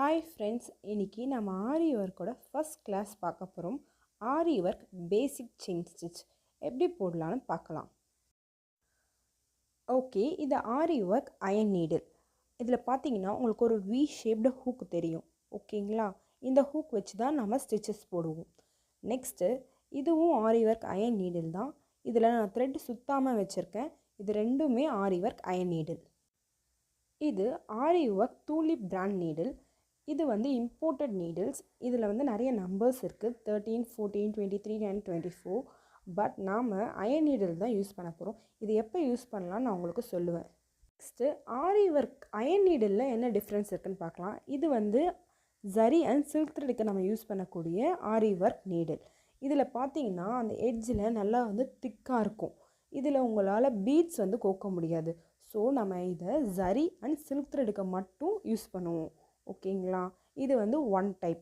Hi friends, இன்றைக்கி நம்ம ஆரி ஒர்க்கோட first class பார்க்க போகிறோம். ஆரி ஒர்க் பேசிக் செயின் ஸ்டிச் எப்படி போடலான்னு பார்க்கலாம். ஓகே, இது ஆரி ஒர்க் அயன் நீடில். இதில் பார்த்தீங்கன்னா உங்களுக்கு ஒரு வி ஷேப்டு ஹூக் தெரியும். ஓகேங்களா, இந்த ஹூக் வச்சு தான் நம்ம ஸ்டிச்சஸ் போடுவோம். நெக்ஸ்ட்டு இதுவும் ஆரி ஒர்க் அயன் நீடில் தான். இதில் நான் த்ரெட் சுத்தாமல் வச்சுருக்கேன். இது ரெண்டுமே ஆரி ஒர்க் அயன் நீடில். இது aari work tulip brand needle. இது வந்து இம்போர்ட்டட் நீடில்ஸ். இதில் வந்து நிறைய நம்பர்ஸ் இருக்குது, 13, 14, 23 அண்ட் 24. பட் நாம் அயன் நீடில் தான் யூஸ் பண்ண போகிறோம். இது எப்போ யூஸ் பண்ணலான்னு நான் உங்களுக்கு சொல்லுவேன். நெக்ஸ்ட்டு ஆரி ஒர்க் அயன் நீடிலில் என்ன டிஃப்ரென்ஸ் இருக்குதுன்னு பார்க்கலாம். இது வந்து ஜரி அண்ட் சில்க் த்ரெடுக்கு நம்ம யூஸ் பண்ணக்கூடிய ஆரி ஒர்க் நீடில். இதில் பார்த்தீங்கன்னா அந்த எட்ஜில் நல்லா வந்து திக்காக இருக்கும். இதில் உங்களால் பீட்ஸ் வந்து கோக்க முடியாது. ஸோ நம்ம இதை ஜரி அண்ட் சில்க் த்ரெடுக்கு மட்டும் யூஸ் பண்ணுவோம். ஓகேங்களா, இது வந்து ஒன் டைப்.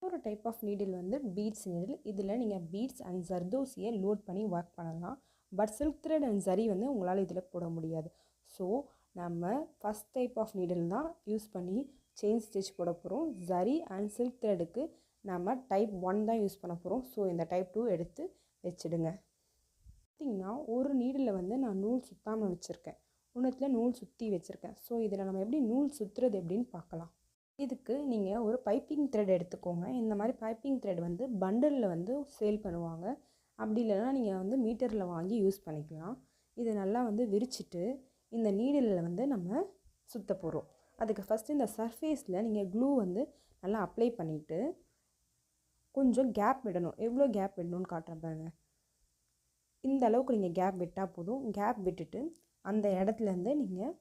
ஒரு டைப் ஆஃப் நீடில் வந்து பீட்ஸ் நீடில். இதில் நீங்கள் பீட்ஸ் அண்ட் ஜர்தோசியை லோட் பண்ணி ஒர்க் பண்ணலாம். But silk thread and zari வந்து உங்களால் இதில் போட முடியாது. ஸோ நம்ம ஃபஸ்ட் டைப் ஆஃப் நீடில் தான் யூஸ் பண்ணி செயின் ஸ்டிச் போட போகிறோம். ஜரி அண்ட் சில்க் த்ரெடுக்கு நம்ம டைப் 1 தான் யூஸ் பண்ண போகிறோம். ஸோ இந்த டைப் 2 எடுத்து வச்சுடுங்க. பார்த்திங்கன்னா ஒரு நீடில் வந்து நான் நூல் சுற்றாமல் வச்சுருக்கேன், ஒன்றுத்தில் நூல் சுற்றி வச்சுருக்கேன். ஸோ இதில் நம்ம எப்படி நூல் சுற்றுறது எப்படின்னு பார்க்கலாம். இதுக்கு நீங்கள் ஒரு பைப்பிங் த்ரெட் எடுத்துக்கோங்க. இந்த மாதிரி பைப்பிங் த்ரெட் வந்து பண்டலில் வந்து சேல் பண்ணுவாங்க. அப்படி இல்லைன்னா நீங்கள் வந்து மீட்டரில் வாங்கி யூஸ் பண்ணிக்கலாம். இதை நல்லா வந்து விரிச்சிட்டு இந்த நீடிலில் வந்து நம்ம சுற்ற போகிறோம். அதுக்கு ஃபஸ்ட்டு இந்த சர்ஃபேஸில் நீங்கள் க்ளூ வந்து நல்லா அப்ளை பண்ணிவிட்டு கொஞ்சம் கேப் விடணும். எவ்வளோ கேப் விடணும்னு காட்டுறேன் பாருங்கள். இந்த அளவுக்கு நீங்கள் கேப் விட்டால் போதும். கேப் விட்டுட்டு அந்த இடத்துலேருந்து நீங்கள்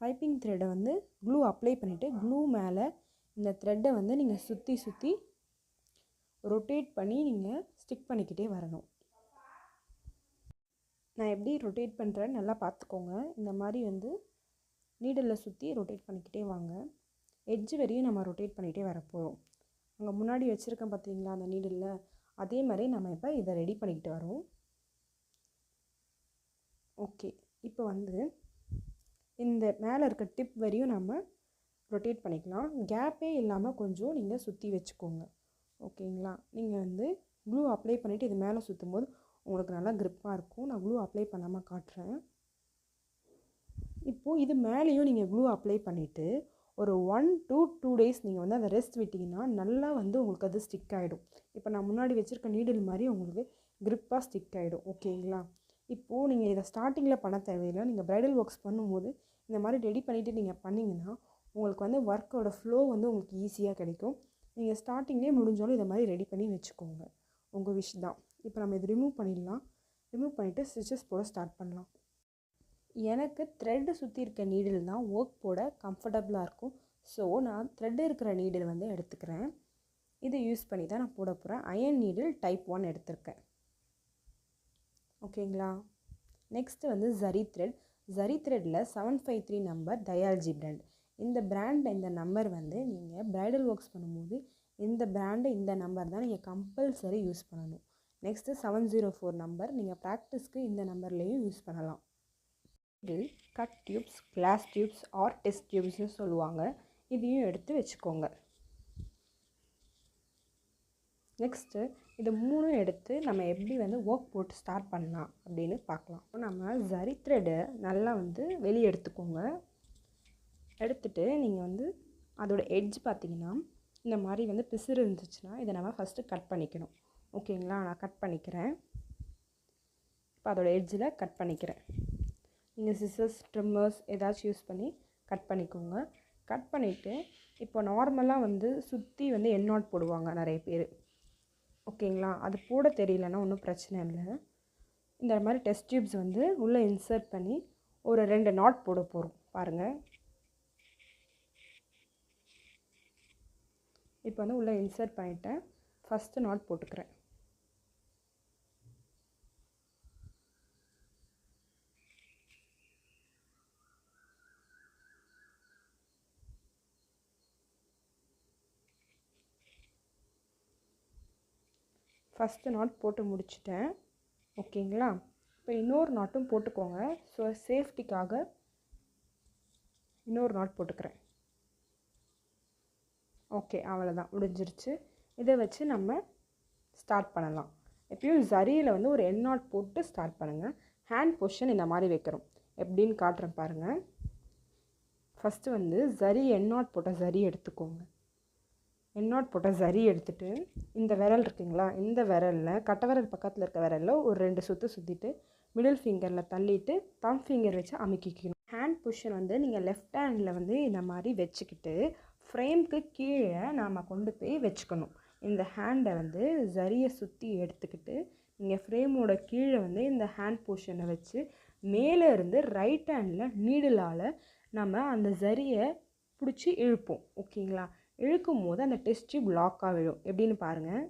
பைப்பிங் த்ரெட்டை வந்து க்ளூ அப்ளை பண்ணிவிட்டு க்ளூ மேலே இந்த த்ரெட்டை வந்து நீங்கள் சுற்றி சுற்றி ரொட்டேட் பண்ணி நீங்கள் ஸ்டிக் பண்ணிக்கிட்டே வரணும். நான் எப்படி ரொட்டேட் பண்ணுறேன்னு நல்லா பார்த்துக்கோங்க. இந்த மாதிரி வந்து நீடிலில் சுற்றி ரொட்டேட் பண்ணிக்கிட்டே வாங்க. எட்ஜ் வரையும் நம்ம ரொட்டேட் பண்ணிகிட்டே வரப்போகிறோம். அங்கே முன்னாடி வச்சுருக்கேன் பார்த்தீங்களா அந்த நீடிலில், அதே மாதிரி நம்ம இப்போ இதை ரெடி பண்ணிக்கிட்டு வரோம். ஓகே, இப்போ வந்து இந்த மேலே இருக்க டிப் வரையும் நம்ம ரொட்டேட் பண்ணிக்கலாம். கேப்பே இல்லாமல் கொஞ்சம் நீங்கள் சுற்றி வச்சுக்கோங்க. ஓகேங்களா, நீங்கள் வந்து க்ளூ அப்ளை பண்ணிவிட்டு இது மேலே சுற்றும் போது உங்களுக்கு நல்லா க்ரிப்பாக இருக்கும். நான் க்ளூ அப்ளை பண்ணாமல் காட்டுறேன். இப்போது இது மேலேயும் நீங்கள் க்ளூ அப்ளை பண்ணிவிட்டு ஒரு 1 to 2 days நீங்கள் வந்து அதை ரெஸ்ட் விட்டிங்கன்னா நல்லா வந்து உங்களுக்கு அது ஸ்டிக் ஆகிடும். இப்போ நான் முன்னாடி வச்சுருக்க நீடில் மாதிரி உங்களுக்கு க்ரிப்பாக ஸ்டிக் ஆகிடும். ஓகேங்களா, இப்போது நீங்கள் இதை ஸ்டார்டிங்கில் பண்ண தேவையில்லை. நீங்கள் ப்ரைடல் ஒர்க்ஸ் பண்ணும்போது இந்த மாதிரி ரெடி பண்ணிவிட்டு நீங்கள் பண்ணிங்கன்னா உங்களுக்கு வந்து ஒர்க்கோட ஃப்ளோ வந்து உங்களுக்கு ஈஸியாக கிடைக்கும். நீங்கள் ஸ்டார்டிங்லேயே முடிஞ்சாலும் இதை மாதிரி ரெடி பண்ணி வச்சுக்கோங்க. உங்கள் விஷ் தான். இப்போ நம்ம இது ரிமூவ் பண்ணிடலாம். ரிமூவ் பண்ணிவிட்டு ஸ்டிச்சஸ் போட ஸ்டார்ட் பண்ணலாம். எனக்கு த்ரெட்டு சுற்றி இருக்க நீடில் தான் ஒர்க் போட கம்ஃபர்டபுளாக இருக்கும். ஸோ நான் த்ரெட்டு இருக்கிற நீடில் வந்து எடுத்துக்கிறேன். இது யூஸ் பண்ணி தான் நான் போட போகிறேன். அயன் நீடில் டைப் 1 எடுத்திருக்கேன். ஓகேங்களா, நெக்ஸ்ட்டு வந்து ஜரி த்ரெட். ஜரி த்ரெட்டில் 753 நம்பர் தயால்ஜி பிராண்ட். இந்த பிராண்ட் இந்த நம்பர் வந்து நீங்கள் ப்ரைடல் ஒர்க்ஸ் பண்ணும்போது இந்த பிராண்டு இந்த நம்பர் தான் நீங்கள் கம்பல்சரி யூஸ் பண்ணணும். நெக்ஸ்ட்டு 704 நம்பர் நீங்கள் ப்ராக்டிஸ்க்கு இந்த நம்பர்லேயும் யூஸ் பண்ணலாம். இது cut tubes, glass tubes or test டியூப்ஸ்னு சொல்லுவாங்க. இதையும் எடுத்து வச்சுக்கோங்க. நெக்ஸ்ட்டு இது 3 எடுத்து நம்ம எப்படி வந்து ஒர்க் போட்டு ஸ்டார்ட் பண்ணலாம் அப்படின்னு பார்க்கலாம். நம்ம ஜரி த்ரெட்டை நல்லா வந்து வெளியே எடுத்துக்கோங்க. எடுத்துகிட்டு நீங்கள் வந்து அதோடய எட்ஜ் பார்த்திங்கன்னா இந்த மாதிரி வந்து பிசுறு இருந்துச்சுன்னா இதை நம்ம ஃபஸ்ட்டு கட் பண்ணிக்கணும். ஓகேங்களா, நான் கட் பண்ணிக்கிறேன். இப்போ அதோடய எட்ஜில் கட் பண்ணிக்கிறேன். நீங்கள் சிசர்ஸ், ட்ரிம்மர்ஸ் ஏதாச்சும் யூஸ் பண்ணி கட் பண்ணிக்கோங்க. கட் பண்ணிவிட்டு இப்போ நார்மலாக வந்து சுற்றி வந்து என் நாட் போடுவாங்க நிறைய பேர். ஓகேங்களா, அது போட தெரியலன்னா ஒன்றும் பிரச்சனை இல்லை. இந்த மாதிரி டெஸ்ட் டியூப்ஸ் வந்து உள்ளே இன்சர்ட் பண்ணி ஒரு 2 நாட் போட போகிறோம். பாருங்கள், இப்போ வந்து உள்ளே இன்சர்ட் பண்ணிவிட்டேன். ஃபஸ்ட்டு நாட் போட்டுக்கிறேன். ஃபஸ்ட்டு நாட் போட்டு முடிச்சிட்டேன். ஓகேங்களா, இப்போ இன்னொரு நாட்டும் போட்டுக்கோங்க. ஸோ சேஃப்டிக்காக இன்னொரு நாட் போட்டுக்கிறேன். ஓகே, அவ்வளோதான் முடிஞ்சிருச்சு. இதை வச்சு நம்ம ஸ்டார்ட் பண்ணலாம். எப்பயும் ஜரியில் வந்து ஒரு என் நாட் போட்டு ஸ்டார்ட் பண்ணுங்கள். ஹேண்ட் பொசிஷன் இந்த மாதிரி வைக்கிறோம். எப்படின்னு காட்டுறேன் பாருங்கள். ஃபஸ்ட்டு வந்து ஜரி என் நாட் போட்ட ஜரி எடுத்துக்கோங்க. என் நாட் போட்ட ஜரி எடுத்துகிட்டு இந்த விரல் இருக்குங்களா, இந்த விரலில் கட்டை விரல் பக்கத்தில் இருக்க விரலில் ஒரு 2 சுற்று சுற்றிட்டு மிடில் ஃபிங்கரில் தள்ளிட்டு தம் ஃபிங்கர் வச்சு அமுக்கிக்கணும். ஹேண்ட் பொசிஷன் வந்து நீங்கள் லெஃப்ட் ஹேண்டில் வந்து இந்த மாதிரி வச்சுக்கிட்டு ஃப்ரேம்க்கு கீழே நாம் கொண்டு போய் வச்சுக்கணும். இந்த ஹேண்டை வந்து ஜரியை சுற்றி எடுத்துக்கிட்டு நீங்கள் ஃப்ரேமோட கீழே வந்து இந்த ஹேண்ட் பொசிஷனை வச்சு மேலே இருந்து ரைட் ஹேண்டில் நீடிலால் நம்ம அந்த ஜரியை பிடிச்சி இழுப்போம். ஓகேங்களா? இழுக்கும் போது அந்த டெஸ்ட் டியூப் லாக்காக விழும். எப்படின்னு பாருங்கள்.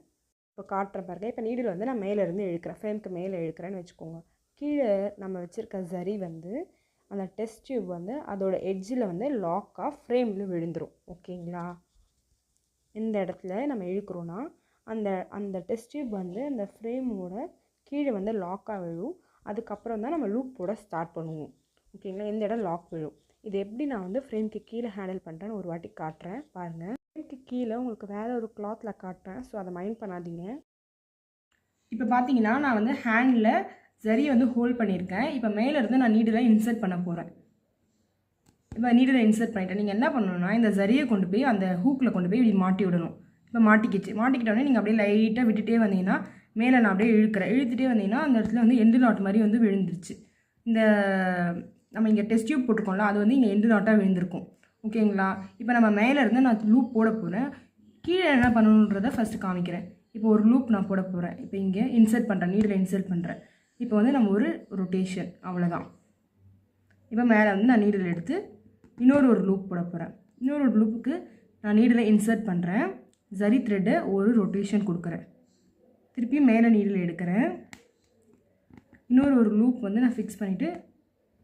இப்போ காட்டுறேன் பாருங்கள். இப்போ நீடில் வந்து நான் மேலேருந்து இழுக்கிறேன், ஃப்ரேம்க்கு மேலே இழுக்கிறேன்னு வச்சுக்கோங்க. கீழே நம்ம வச்சுருக்க ஜரி வந்து அந்த டெஸ்ட் டியூப் வந்து அதோட எட்ஜில் வந்து லாக்காக ஃப்ரேமில் விழுந்துடும். ஓகேங்களா? இந்த இடத்துல நம்ம இழுக்கிறோன்னா அந்த அந்த டெஸ்ட் டியூப் வந்து அந்த ஃப்ரேமோட கீழே வந்து லாக்காக விழும். அதுக்கப்புறம் தான் நம்ம லூப் போட ஸ்டார்ட் பண்ணுவோம். ஓகேங்களா? இந்த இடம் லாக் விழும். இது எப்படி நான் வந்து ஃப்ரேம்க்கு கீழே ஹேண்டில் பண்ணுறேன்னு ஒரு வாட்டி காட்டுறேன் பாருங்கள். ஃப்ரேம்க்கு கீழே உங்களுக்கு வேறு ஒரு கிளாத்தில் காட்டுறேன், ஸோ அதை மைண்ட் பண்ணாதீங்க. இப்போ பார்த்தீங்கன்னா நான் வந்து ஹேண்டில் ஜரியை வந்து ஹோல்ட் பண்ணியிருக்கேன். இப்போ மேலேருந்து நான் நீடில் இன்சர்ட் பண்ண போகிறேன். இப்போ நீடில் இன்சர்ட் பண்ணிவிட்டேன். நீங்கள் என்ன பண்ணணும்னா இந்த ஜரியை கொண்டு போய் அந்த ஹூக்கில் கொண்டு போய் இப்படி மாட்டி விடணும். இப்போ மாட்டிக்கிட்டோடனே நீங்கள் அப்படியே லைட்டாக விட்டுட்டே வந்தீங்கன்னா மேலே நான் அப்படியே இழுத்துகிட்டே வந்தீங்கன்னா அந்த இடத்துல வந்து எண்டு நாட் மாதிரி வந்து விழுந்துருச்சு. இந்த நம்ம இங்கே டெஸ்ட் டியூப் போட்டிருக்கோம்ல, அது வந்து இங்கே எண்டு நாட்டாக விழுந்திருக்கும். ஓகேங்களா? இப்போ நம்ம மேலேருந்து நான் லூப் போட போகிறேன். கீழே என்ன பண்ணணுன்றதை ஃபஸ்ட்டு காமிக்கிறேன். இப்போ ஒரு லூப் நான் போட போகிறேன். இப்போ இங்கே இன்சர்ட் பண்ணுறேன், நீடில் இன்சர்ட் பண்ணுறேன். இப்போ வந்து நம்ம ஒரு ரொட்டேஷன், அவ்வளோதான். இப்போ மேலே வந்து நான் நீடில் எடுத்து இன்னொரு லூப் போட போகிறேன். இன்னொரு லூப்புக்கு நான் நீடில் இன்சர்ட் பண்ணுறேன். ஜரி த்ரெட்டை ஒரு ரொட்டேஷன் கொடுக்குறேன். திருப்பி மேலே நீடில் எடுக்கிறேன். இன்னொரு லூப் வந்து நான் ஃபிக்ஸ் பண்ணிவிட்டு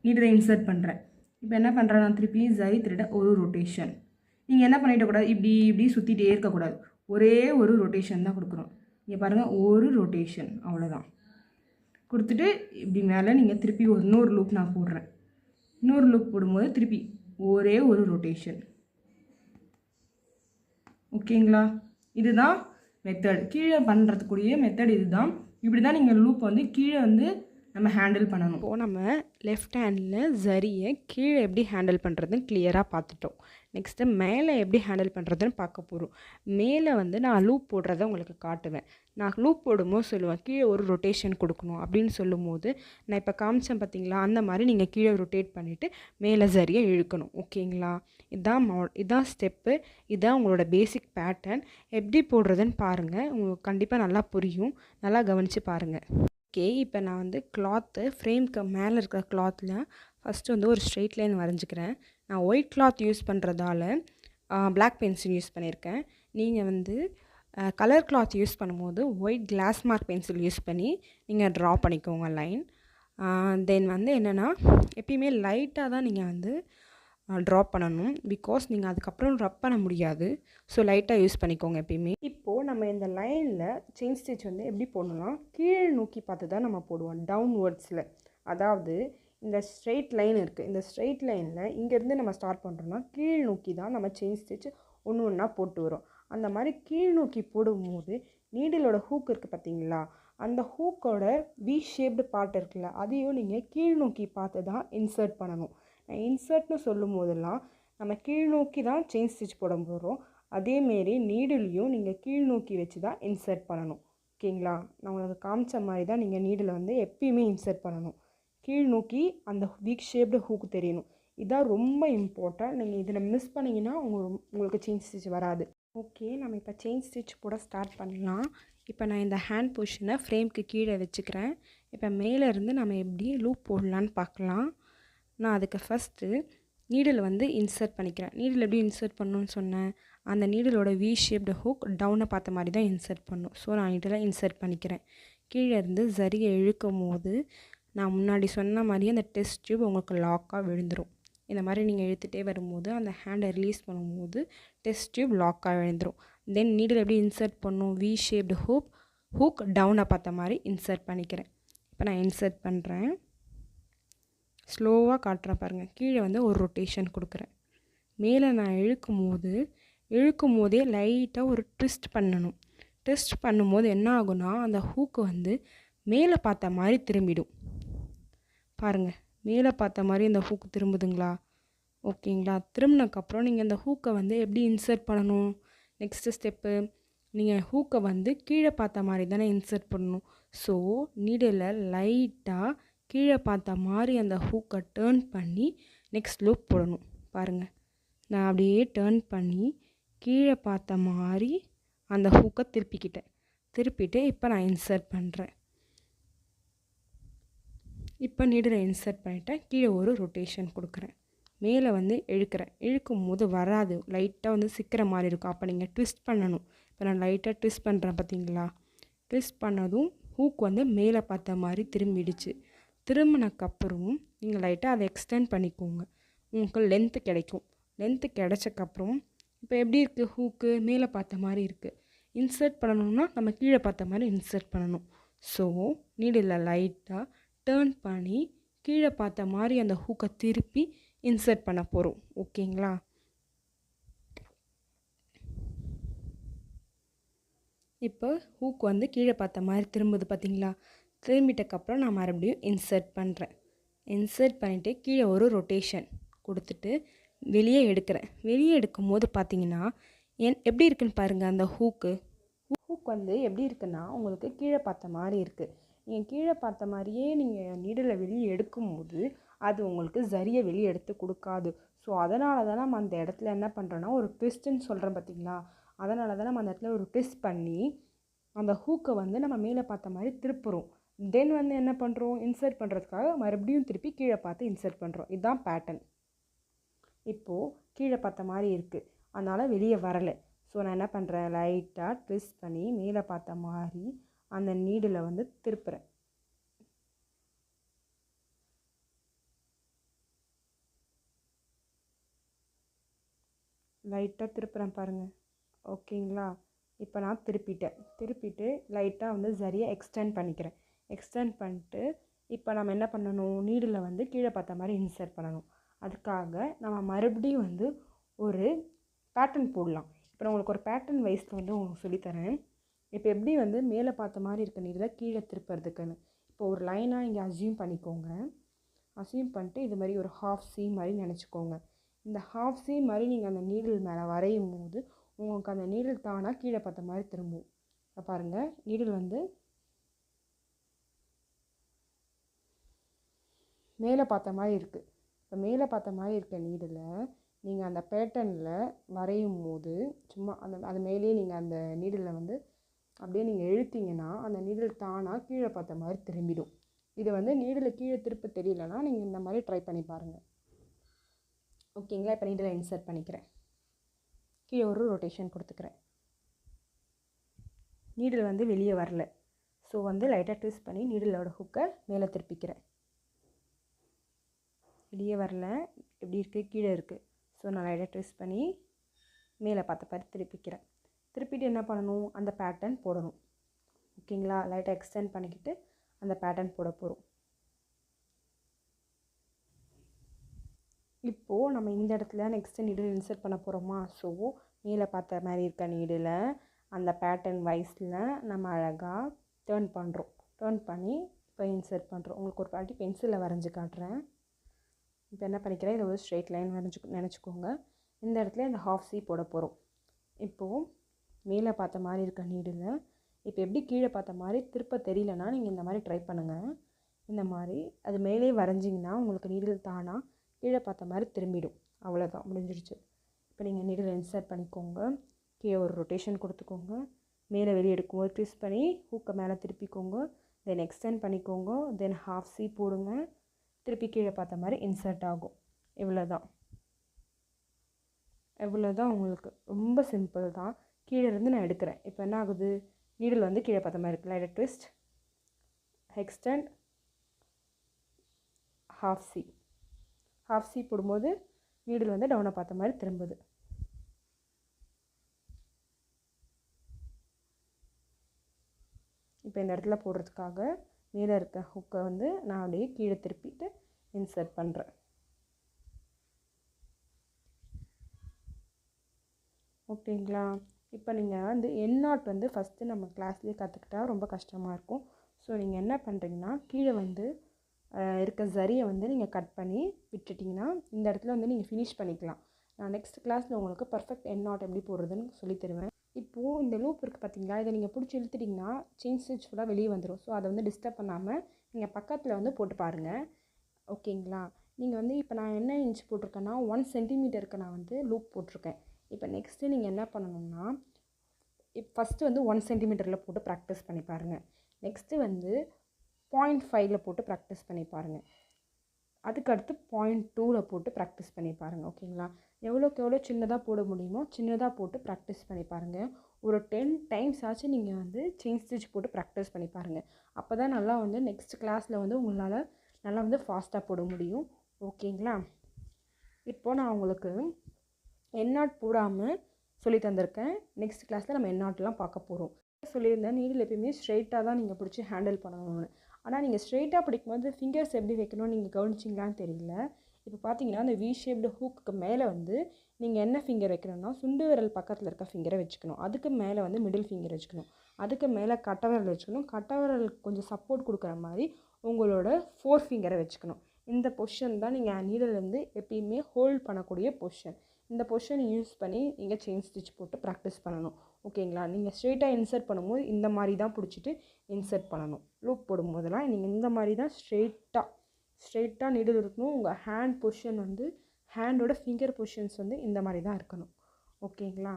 நீடில் இன்சர்ட் பண்ணுறேன். இப்போ என்ன பண்ணுறேன், நான் திருப்பி ஜரி த்ரெட்டை ஒரு ரொட்டேஷன். நீங்கள் என்ன பண்ணிடக்கூடாது, இப்படி சுற்றிட்டே இருக்கக்கூடாது. ஒரே ஒரு ரொட்டேஷன் தான் கொடுக்குறோம். இங்கே பாருங்கள், ஒரு ரொட்டேஷன், அவ்வளோதான் கொடுத்துட்டு இப்படி மேலே நீங்கள் திருப்பி இன்னொரு லூப் நான் போடுறேன். இன்னொரு லூப் போடும்போது திருப்பி ஒரே ஒரு ரொட்டேஷன். ஓகேங்களா? இதுதான் மெத்தட். கீழே பண்ணுறதுக்குரிய மெத்தட் இதுதான். இப்படி தான் நீங்கள் லூப் வந்து கீழே வந்து நம்ம ஹேண்டில் பண்ணணும். இப்போது நம்ம லெஃப்ட் ஹேண்டில் ஜரியை கீழே எப்படி ஹேண்டில் பண்ணுறதுன்னு கிளியராக பார்த்துட்டோம். நெக்ஸ்ட்டு மேலே எப்படி ஹேண்டில் பண்ணுறதுன்னு பார்க்க போகிறோம். மேலே வந்து நான் லூப் போடுறத உங்களுக்கு காட்டுவேன். நான் லூப் போடும்போது சொல்லுவேன் கீழே ஒரு ரொட்டேஷன் கொடுக்கணும் அப்படின்னு சொல்லும்போது நான் இப்போ காமிச்சேன் பார்த்தீங்களா, அந்த மாதிரி நீங்கள் கீழே ரொட்டேட் பண்ணிவிட்டு மேலே ஜரியை இழுக்கணும். ஓகேங்களா? இதான் ஸ்டெப்பு. இதுதான் உங்களோட பேசிக் பேட்டர்ன். எப்படி போடுறதுன்னு பாருங்கள், உங்களுக்கு கண்டிப்பாக நல்லா புரியும். நல்லா கவனித்து பாருங்கள். ஓகே, இப்போ நான் வந்து கிளாத்து ஃப்ரேம்க்கு மேலே இருக்கிற கிளாத்தில் ஃபஸ்ட்டு வந்து ஒரு ஸ்ட்ரெயிட் லைன் வரைஞ்சிக்கிறேன். நான் ஒயிட் கிளாத் யூஸ் பண்ணுறதால பிளாக் பென்சில் யூஸ் பண்ணியிருக்கேன். நீங்கள் வந்து கலர் கிளாத் யூஸ் பண்ணும்போது white glass mark pencil use பண்ணி நீங்கள் ட்ரா பண்ணிக்கோங்க லைன். தென் வந்து என்னென்னா எப்பயுமே லைட்டாக தான் நீங்கள் வந்து ட்ரா பண்ணணும். பிகாஸ் நீங்கள் அதுக்கப்புறம் ரப் பண்ண முடியாது. ஸோ லைட்டாக யூஸ் பண்ணிக்கோங்க எப்பயுமே. இப்போது நம்ம இந்த லைனில் செயின் ஸ்டிச் வந்து எப்படி போடணும்னா கீழ் நோக்கி பார்த்து தான் நம்ம போடுவோம், டவுன்வர்ட்ஸில். அதாவது இந்த ஸ்ட்ரெயிட் லைன் இருக்குது, இந்த ஸ்ட்ரெயிட் லைனில் இங்கேருந்து நம்ம ஸ்டார்ட் பண்ணுறோன்னா கீழ் நோக்கி தான் நம்ம செயின் ஸ்டிச் ஒன்று ஒன்றா போட்டு வரும். அந்த மாதிரி கீழ் நோக்கி போடும்போது நீடிலோட ஹூக் இருக்குது பார்த்தீங்களா, அந்த ஹூக்கோட வி ஷேப்டு பார்ட் இருக்குல்ல, அதையும் நீங்கள் கீழ் நோக்கி பார்த்து தான் இன்சர்ட் பண்ணணும். இன்சர்ட்னு சொல்லும் போதெல்லாம் நம்ம கீழ் நோக்கி தான் செயின் ஸ்டிச் போட போகிறோம். அதேமாரி நீடிலையும் நீங்கள் கீழ் நோக்கி வச்சு தான் இன்சர்ட் பண்ணணும். ஓகேங்களா? நான் உங்களுக்கு காமிச்ச மாதிரி தான் நீங்கள் நீடில் வந்து எப்பயுமே இன்சர்ட் பண்ணணும். கீழ் நோக்கி அந்த வீக் ஷேப்டு ஹூக்கு தெரியணும். இதுதான் ரொம்ப இம்பார்ட்டன்ட். நீங்கள் இதில் மிஸ் பண்ணிங்கன்னா உங்களுக்கு செயின் ஸ்டிச் வராது. ஓகே, நம்ம இப்போ செயின் ஸ்டிச் போட ஸ்டார்ட் பண்ணலாம். இப்போ நான் இந்த ஹேண்ட் பொசிஷனை ஃப்ரேம்க்கு கீழே வச்சுக்கிறேன். இப்போ மேலேருந்து நம்ம எப்படி லூப் போடலான்னு பார்க்கலாம். நான் அதுக்கு ஃபஸ்ட்டு நீடில் வந்து இன்சர்ட் பண்ணிக்கிறேன். நீடில் எப்படி இன்சர்ட் பண்ணணும்னு சொன்னேன், அந்த நீடிலோட வி ஷேப்டு ஹூக் டவுனை பார்த்த மாதிரி தான் இன்சர்ட் பண்ணணும். ஸோ நான் நீடில் இன்சர்ட் பண்ணிக்கிறேன். கீழே இருந்து ஜரியை இழுக்கும் போது நான் முன்னாடி சொன்ன மாதிரி அந்த டெஸ்ட் டியூப் உங்களுக்கு லாக்காக விழுந்துடும். இந்த மாதிரி நீங்கள் இழுத்துகிட்டே வரும்போது அந்த ஹேண்டை ரிலீஸ் பண்ணும்போது டெஸ்ட் டியூப் லாக்காக விழுந்துடும். தென் நீடில் எப்படி இன்சர்ட் பண்ணணும், வி ஷேப்டு ஹூக் டவுனை பார்த்த மாதிரி இன்சர்ட் பண்ணிக்கிறேன். இப்போ நான் இன்சர்ட் பண்ணுறேன். ஸ்லோவாக காட்டுறேன் பாருங்கள். கீழே வந்து ஒரு ரொட்டேஷன் கொடுக்குறேன். மேலே நான் இழுக்கும் போது இழுக்கும் போதே லைட்டாக ஒரு ட்விஸ்ட் பண்ணணும். ட்விஸ்ட் பண்ணும்போது என்ன ஆகும்னா அந்த ஹூக்கு வந்து மேலே பார்த்த மாதிரி திரும்பிடும். பாருங்கள், மேலே பார்த்த மாதிரி இந்த ஹூக்கு திரும்புதுங்களா? ஓகேங்களா? திரும்பினக்கப்புறம் நீங்கள் இந்த ஹூக்கை வந்து எப்படி இன்சர்ட் பண்ணணும்? நெக்ஸ்ட்டு ஸ்டெப்பு, நீங்கள் ஹூக்கை வந்து கீழே பார்த்த மாதிரி தானே இன்சர்ட் பண்ணணும். ஸோ நீடில் லைட்டாக கீழே பார்த்த மாதிரி அந்த ஹூக்கை டேர்ன் பண்ணி நெக்ஸ்ட் லூப் போடணும். பாருங்கள், நான் அப்படியே டேர்ன் பண்ணி கீழே பார்த்த மாதிரி அந்த ஹூக்கை திருப்பிட்டு இப்போ நான் இன்சர்ட் பண்ணுறேன். இப்போ நீடில் இன்சர்ட் பண்ணிவிட்டேன். கீழே ஒரு ரொட்டேஷன் கொடுக்குறேன். மேலே வந்து இழுக்கும் போது வராது, லைட்டாக வந்து சிக்கிற மாதிரி இருக்கும். அப்போ நீங்கள் ட்விஸ்ட் பண்ணணும். இப்போ நான் லைட்டாக ட்விஸ்ட் பண்ணுறேன் பார்த்தீங்களா? ட்விஸ்ட் பண்ணதும் ஹூக் வந்து மேலே பார்த்த மாதிரி திரும்பிடுச்சு. திரும்பினக்கப்புறம் நீங்கள் லைட்டாக அதை எக்ஸ்டெண்ட் பண்ணிக்கோங்க. உங்களுக்கு லென்த்து கிடைக்கும். லென்த்து கிடைச்சக்கப்புறம் இப்போ எப்படி இருக்குது? ஹூக்கு மேலே பார்த்த மாதிரி இருக்குது. இன்சர்ட் பண்ணணும்னா நம்ம கீழே பார்த்த மாதிரி இன்சர்ட் பண்ணணும். ஸோ நீடில் லைட்டாக டேர்ன் பண்ணி கீழே பார்த்த மாதிரி அந்த ஹூக்கை திருப்பி இன்சர்ட் பண்ண போகிறோம். ஓகேங்களா? இப்போ ஹூக் வந்து கீழே பார்த்த மாதிரி திரும்புது பார்த்தீங்களா? திரும்பிட்டக்கப்புறம் நான் மறுபடியும் இன்சர்ட் பண்ணுறேன். இன்சர்ட் பண்ணிவிட்டு கீழே ஒரு ரொட்டேஷன் கொடுத்துட்டு வெளியே எடுக்கிறேன். வெளியே எடுக்கும் போது பார்த்தீங்கன்னா எப்படி இருக்குன்னு பாருங்கள். அந்த ஹூக் வந்து எப்படி இருக்குன்னா உங்களுக்கு கீழே பார்த்த மாதிரி இருக்குது. நீங்கள் கீழே பார்த்த மாதிரியே நீங்கள் நீடில் வெளியே எடுக்கும்போது அது உங்களுக்கு சரியை வெளியே எடுத்து கொடுக்காது. ஸோ அதனால தான் நம்ம அந்த இடத்துல என்ன பண்ணுறோன்னா ஒரு ட்விஸ்ட்டுன்னு சொல்கிறோம் பார்த்தீங்களா? அதனால தான் நம்ம அந்த இடத்துல ஒரு ட்விஸ்ட் பண்ணி அந்த ஹூக்கை வந்து நம்ம மேலே பார்த்த மாதிரி திருப்புறோம். தென் வந்து என்ன பண்ணுறோம்? இன்சர்ட் பண்ணுறதுக்காக மறுபடியும் திருப்பி கீழே பார்த்து இன்சர்ட் பண்ணுறோம். இதுதான் பேட்டர்ன். இப்போது கீழே பார்த்த மாதிரி இருக்குது, அதனால் வெளியே வரலை. ஸோ நான் என்ன பண்ணுறேன்? லைட்டாக ட்விஸ்ட் பண்ணி மேலே பார்த்த மாதிரி அந்த நீடில் வந்து திருப்புறேன். லைட்டாக திருப்புறேன் பாருங்கள். ஓகேங்களா? இப்போ நான் திருப்பிட்டு லைட்டாக வந்து சரியை எக்ஸ்டெண்ட் பண்ணிக்கிறேன். எக்ஸ்டெண்ட் பண்ணிட்டு இப்போ நம்ம என்ன பண்ணணும்? நீடில் வந்து கீழே பார்த்த மாதிரி இன்சர்ட் பண்ணணும். அதுக்காக நம்ம மறுபடியும் வந்து ஒரு பேட்டர்ன் போடலாம். இப்போ நான் உங்களுக்கு ஒரு பேட்டர்ன் வைஸில் வந்து உங்களுக்கு சொல்லித்தரேன். இப்போ எப்படி வந்து மேலே பார்த்த மாதிரி இருக்க நீடில் கீழே திருப்புறதுக்குன்னு. இப்போ ஒரு லைனாக இங்கே அசியூம் பண்ணிக்கோங்க. அசியூம் பண்ணிட்டு இது மாதிரி ஒரு ஹாஃப் சி மாதிரி நினச்சிக்கோங்க. இந்த ஹாஃப் சி மாதிரி நீங்கள் அந்த நீடில் மேலே வரையும் போது உங்களுக்கு அந்த நீடில் தானாக கீழே பார்த்த மாதிரி திரும்பும். இப்போ பாருங்கள், நீடில் வந்து மேலே பார்த்த மாதிரி இருக்குது. இப்போ மேலே பார்த்த மாதிரி இருக்க நீடில் நீங்கள் அந்த பேட்டர்னில் வரையும் போது சும்மா அது மேலேயே நீங்கள் அந்த நீடில் வந்து அப்படியே நீங்கள் இழுத்தீங்கன்னா அந்த நீடில் தானாக கீழே பார்த்த மாதிரி திரும்பிடும். இது வந்து நீடில் கீழே திருப்ப தெரியலனா நீங்கள் இந்த மாதிரி ட்ரை பண்ணி பாருங்கள். ஓகேங்களா? இப்போ நீடில் இன்சர்ட் பண்ணிக்கிறேன். கீழே ஒரு ரொட்டேஷன் கொடுத்துக்கிறேன். நீடில் வந்து வெளியே வரல. ஸோ வந்து லைட்டாக ட்விஸ்ட் பண்ணி நீடிலோட ஹுக்கை மேலே திருப்பிக்கிறேன். வெளியே வரல, எப்படி இருக்குது? கீழே இருக்குது. ஸோ நான் லைட்டாக ட்விஸ்ட் பண்ணி மேலே பார்த்த மாதிரி திருப்பிக்கிறேன். திருப்பிட்டு என்ன பண்ணணும்? அந்த பேட்டர்ன் போடணும். ஓகேங்களா? லைட்டாக எக்ஸ்டெண்ட் பண்ணிக்கிட்டு அந்த பேட்டர்ன் போட போகிறோம். இப்போது நம்ம இந்த இடத்துல நெக்ஸ்ட்டு நீடில் இன்சர்ட் பண்ண போகிறோமா? ஸோ மேலே பார்த்த மாதிரி இருக்க நீடில் அந்த பேட்டர்ன் வைஸில் நம்ம அழகாக டேர்ன் பண்ணுறோம். டேர்ன் பண்ணி இப்போ இன்சர்ட் பண்ணுறோம். உங்களுக்கு ஒரு வாட்டி பென்சிலில் வரைஞ்சி காட்டுறேன். இப்போ என்ன பண்ணிக்கிறேன்? இதை ஒரு ஸ்ட்ரெயிட் லைன் நினச்சிக்கோங்க. இந்த இடத்துல இந்த ஹாஃப் சி போட போகிறோம். இப்போது மேலே பார்த்த மாதிரி இருக்க நீடில் இப்போ எப்படி கீழே பார்த்த மாதிரி திருப்ப தெரியலனா நீங்கள் இந்த மாதிரி ட்ரை பண்ணுங்கள். இந்த மாதிரி அது மேலே வரைஞ்சிங்கன்னா உங்களுக்கு நீடில் தானாக கீழே பார்த்த மாதிரி திரும்பிடும். அவ்வளோதான், முடிஞ்சிருச்சு. இப்போ நீங்கள் நீடில் இன்சர்ட் பண்ணிக்கோங்க. கீழே ஒரு ரொட்டேஷன் கொடுத்துக்கோங்க. மேலே வெளியே எடுக்கும்போது ட்விஸ்ட் பண்ணி ஹூக்கை மேலே திருப்பிக்கோங்க. தென் எக்ஸ்டெண்ட் பண்ணிக்கோங்க. தென் ஹாஃப் சி போடுங்க. திருப்பி கீழே பார்த்த மாதிரி இன்சர்ட் ஆகும். இவ்வளோதான் உங்களுக்கு. ரொம்ப சிம்பிள் தான். கீழே இருந்து நான் எடுக்கிறேன். இப்போ என்ன ஆகுது? நீடில் வந்து கீழே பார்த்த மாதிரி இருக்குது. லைட்டாக ட்விஸ்ட், எக்ஸ்டெண்ட், ஹாஃப் சி போடும்போது நீடில் வந்து டவுனை பார்த்த மாதிரி திரும்புது. இப்போ இந்த இடத்துல போடுறதுக்காக மேலே இருக்க ஹுக்கை வந்து நான் அப்படியே கீழே திருப்பிட்டு இன்சர்ட் பண்ணுறேன். ஓகேங்களா? இப்போ நீங்கள் வந்து என் நாட் வந்து ஃபஸ்ட்டு நம்ம கிளாஸ்லேயே கற்றுக்கிட்டா ரொம்ப கஷ்டமாக இருக்கும். ஸோ நீங்கள் என்ன பண்ணுறீங்கன்னா, கீழே வந்து இருக்க ஜரியை வந்து நீங்கள் கட் பண்ணி விட்டுட்டிங்கன்னா இந்த இடத்துல வந்து நீங்கள் ஃபினிஷ் பண்ணிக்கலாம். நான் நெக்ஸ்ட் கிளாஸில் உங்களுக்கு பர்ஃபெக்ட் என் நாட் எப்படி போடுறதுன்னு சொல்லி தருவேன். இப்போது இந்த லூப் இருக்குது பார்த்தீங்களா, இதை நீங்கள் பிடிச்சி இழுத்துட்டிங்கன்னா செயின் ஸ்டிச் ஃபுல்லாக வெளியே வந்துடும். ஸோ அதை வந்து டிஸ்டர்ப் பண்ணாமல் நீங்கள் பக்கத்தில் வந்து போட்டு பாருங்கள். ஓகேங்களா? நீங்கள் வந்து இப்போ நான் என்ன இன்ச் போட்டிருக்கேன்னா 1 சென்டிமீட்டருக்கு நான் வந்து லூப் போட்டிருக்கேன். இப்போ நெக்ஸ்ட்டு நீங்கள் என்ன பண்ணணும்னா, ஃபஸ்ட்டு வந்து 1 சென்டிமீட்டரில் போட்டு ப்ராக்டிஸ் பண்ணி பாருங்கள். நெக்ஸ்ட்டு வந்து 0.5ல் போட்டு ப்ராக்டிஸ் பண்ணி பாருங்கள். அதுக்கடுத்து 0.2ல் போட்டு ப்ராக்டிஸ் பண்ணி பாருங்கள். ஓகேங்களா? எவ்வளோக்கு எவ்வளோ சின்னதாக போட முடியுமோ சின்னதாக போட்டு ப்ராக்டிஸ் பண்ணி பாருங்கள். ஒரு 10 டைம்ஸ் ஆச்சு நீங்கள் வந்து செயின் ஸ்டிச் போட்டு ப்ராக்டிஸ் பண்ணி பாருங்கள். அப்போ தான் நல்லா வந்து நெக்ஸ்ட் கிளாஸில் வந்து உங்களால் நல்லா வந்து ஃபாஸ்ட்டாக போட முடியும். ஓகேங்களா? இப்போது நான் உங்களுக்கு என் நாட் போடாமல் சொல்லி தந்திருக்கேன். நெக்ஸ்ட் கிளாஸில் நம்ம என் நாட்லாம் பார்க்க போகிறோம். சொல்லியிருந்தேன் நீடில் எப்பயுமே ஸ்ட்ரெயிட்டாக தான் நீங்கள் பிடிச்சி ஹேண்டில் பண்ணணும்னு. ஆனால் நீங்கள் ஸ்ட்ரெயிட்டாக பிடிக்கும்போது ஃபிங்கர்ஸ் எப்படி வைக்கணும்னு நீங்கள் கவனிச்சிங்களான்னு தெரியல. இப்போ பார்த்தீங்கன்னா அந்த வி ஷேப்டு ஹூக்கு மேலே வந்து நீங்கள் என்ன ஃபிங்கர் வைக்கணும்னா சுண்டு விரல் பக்கத்தில் இருக்க ஃபிங்கரை வச்சுக்கணும். அதுக்கு மேலே வந்து மிடில் ஃபிங்கர் வச்சுக்கணும். அதுக்கு மேலே கட்டை விரல் வச்சுக்கணும். கட்டை விரல் கொஞ்சம் சப்போர்ட் கொடுக்குற மாதிரி உங்களோட 4 ஃபிங்கரை வச்சுக்கணும். இந்த பொசிஷன் தான் நீங்கள் நீடிலேருந்து எப்பயுமே ஹோல்ட் பண்ணக்கூடிய பொசிஷன். இந்த பொசிஷன் யூஸ் பண்ணி நீங்கள் செயின் ஸ்டிச் போட்டு ப்ராக்டிஸ் பண்ணணும். ஓகேங்களா? நீங்கள் ஸ்ட்ரெயிட்டாக இன்சர்ட் பண்ணும்போது இந்த மாதிரி தான் பிடிச்சிட்டு இன்சர்ட் பண்ணணும். லூப் போடும்போதெல்லாம் நீங்கள் இந்த மாதிரி தான் ஸ்ட்ரெயிட்டாக நீடில் இருக்கணும். உங்கள் ஹேண்ட் பொசிஷன் வந்து ஹேண்டோட ஃபிங்கர் பொசிஷன்ஸ் வந்து இந்த மாதிரி தான் இருக்கணும். ஓகேங்களா?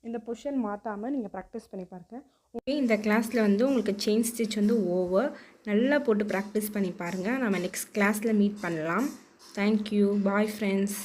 இந்த பொசிஷன் மாற்றாமல் நீங்கள் ப்ராக்டிஸ் பண்ணி பாருங்கள். ஓகே, இந்த கிளாஸில் வந்து உங்களுக்கு செயின் ஸ்டிச் வந்து ஓவர். நல்லா போட்டு ப்ராக்டிஸ் பண்ணி பாருங்கள். நம்ம நெக்ஸ்ட் கிளாஸில் மீட் பண்ணலாம். தேங்க்யூ. Bye friends.